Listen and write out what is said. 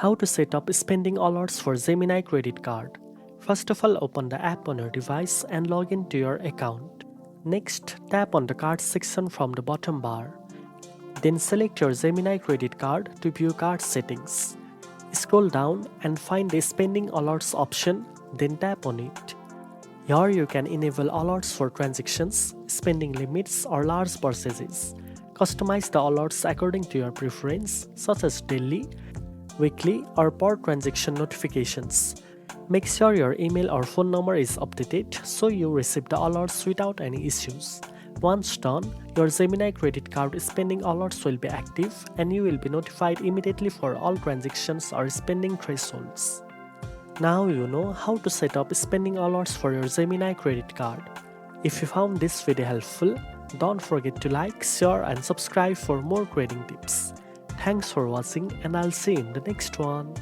How to set up spending alerts for Gemini credit card. First of all, open the app on your device and log into your account. Next, tap on the card section from the bottom bar. Then select your Gemini credit card to view card settings. Scroll down and find the spending alerts option, then tap on it. Here you can enable alerts for transactions, spending limits or large purchases. Customize the alerts according to your preference, such as daily, weekly or per transaction notifications. Make sure your email or phone number is updated so you receive the alerts without any issues. Once done, your Gemini credit card spending alerts will be active and you will be notified immediately for all transactions or spending thresholds. Now you know how to set up spending alerts for your Gemini credit card. If you found this video helpful, don't forget to like, share and subscribe for more grading tips. Thanks for watching and I'll see you in the next one.